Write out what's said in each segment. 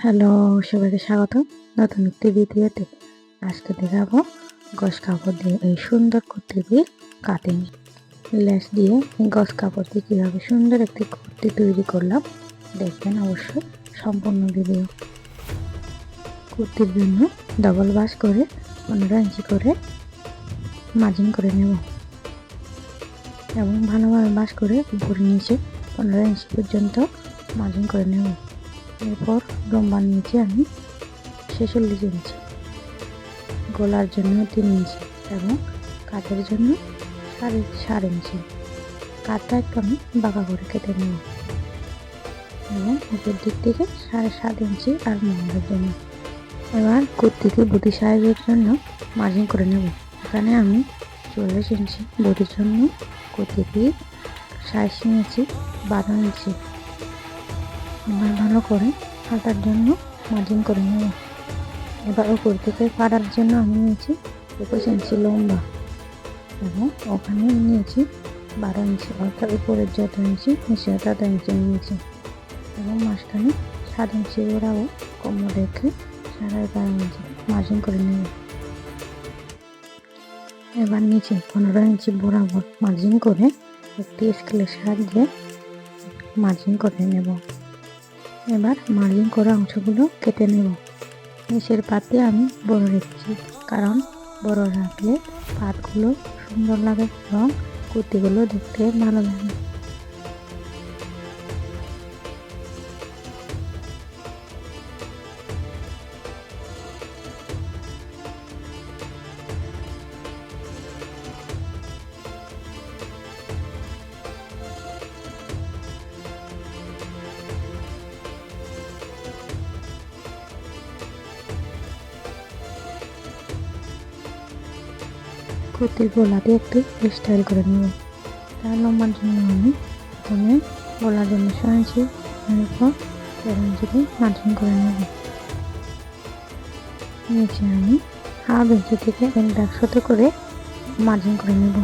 Hello, সবাইকে স্বাগত নতুন একটি ভিডিওতে। আজকে দেখাবো গস কাপড় দিয়ে এই সুন্দর কুর্তিটির কাটিং। লেস দিয়ে গস কাপড় দিয়ে কীভাবে সুন্দর একটি কুর্তি তৈরি করলাম দেখবেন অবশ্যই সম্পূর্ণ ভিডিও। কুর্তির জন্য ডবল বাস করে 15 ইঞ্চি করে মার্জিন করে নেব এবং ভালোভাবে বাস করে উপরে নিচে 15 ইঞ্চি পর্যন্ত মার্জিন করে নেব। এরপর লম্বার নিচে আমি 46 ইঞ্চি, গলার জন্য 3 ইঞ্চি এবং কাঁধের জন্য 4.5 ইঞ্চি। কাঁধটা একটু আমি বাঁকা করে কেটে নেব এবং উপর দিক থেকে 7.5 ইঞ্চি আর মোহরের জন্য। এবার কুর্তিটি বডি সাইজের জন্য মার্জিন করে নেব। এখানে আমি 44 ইঞ্চি বডির জন্য, কুর্তিটি 60 ইঞ্চি 12 ইঞ্চি। এবার ভালো করে হাতার জন্য মার্জিন করে নেব। এবার উপর থেকে পাড়ার জন্য আমি নিয়েছি 21 ইঞ্চি লম্বা এবং ওখানে নিয়েছি 12 ইঞ্চি, অর্থাৎ উপরের যত ইঞ্চি নিচে তত ইঞ্চি নিয়েছি এবং মাঝখানে 7 ইঞ্চি বরাবর কোমর রেখে 12.5 ইঞ্চি মার্জিন করে নেব। এবার নিচে 15 ইঞ্চি বরাবর মার্জিন করে একটি স্কেলের সাহায্যে মার্জিন করে নেব। এবার মার্জিন করা অংশগুলো কেটে নেব। নিচের পাতে আমি বড় রেখেছি, কারণ বড় রাখলে পাতগুলো সুন্দর লাগে এবং কুর্তিগুলো দেখতে ভালো লাগে। কুর্তির গলাতে একটু স্টাইল করে নেব। তার লম্বার জন্য আমি প্রথমে গলার জন্য 6 ইঞ্চি, এরপর 13 ইঞ্চিতে মার্জিন করে নেব। নিচে আমি হাফ ইঞ্চি থেকে 1.5 করে মার্জিন করে নেব।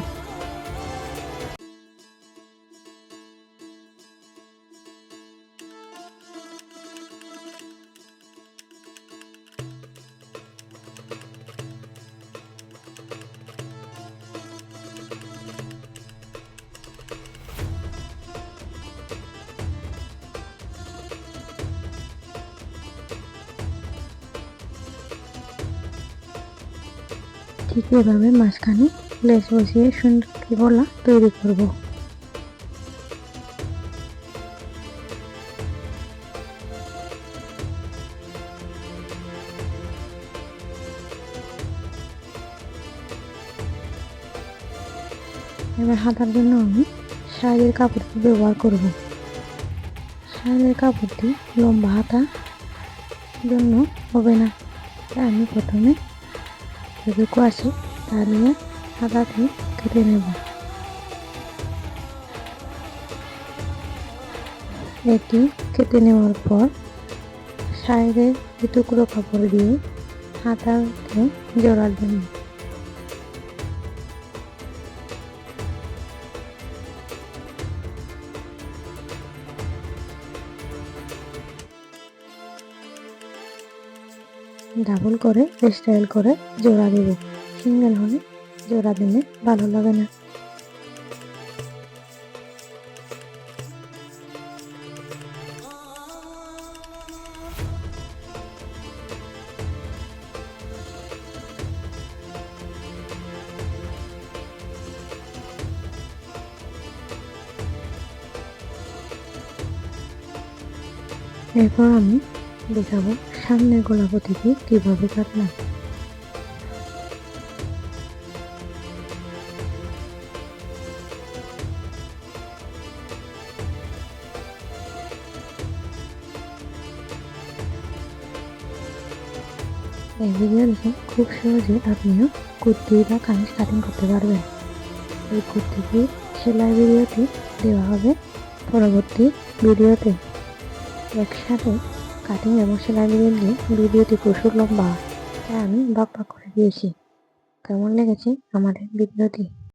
ঠিক এভাবে মাঝখানে লেস বসিয়ে সুন্দর গলা তৈরি করব। এবার হাতার জন্য আমি শাড়ির কাপড়টি ব্যবহার করব। শাড়ির কাপড়টি লম্বা হাতা জন্য হবে না, তাই আমি প্রথমে যেটুকু আছে তা নিয়ে হাতাটি কেটে নেব। এটি কেটে নেওয়ার পর সাইডের টুকরো কাপড় দিয়ে হাতাকে জোড়া দেব। ডাবল করে স্টাইল করে জোড়া দেব। সিঙ্গেল হলে জোড়া দিলে ভালো লাগে না। এরপর আমি দেখাবো সামনের গলাপতিকে কিভাবে কাটলাম। এই ভিডিও দেখে খুব সহজে আপনিও কুর্তি বা কামিজ কাটিং করতে পারবেন। এই কুর্তিটির সেলাই ভিডিওটি দেওয়া হবে পরবর্তী ভিডিওতে। একসাথে কাটিং এবং সেলাই ভিডিও দিয়ে ভিডিওটি প্রচুর লম্বা, তাই আমি ভাগ ভাগ করে দিয়েছি। কেমন লেগেছে আমাদের ভিডিওটি?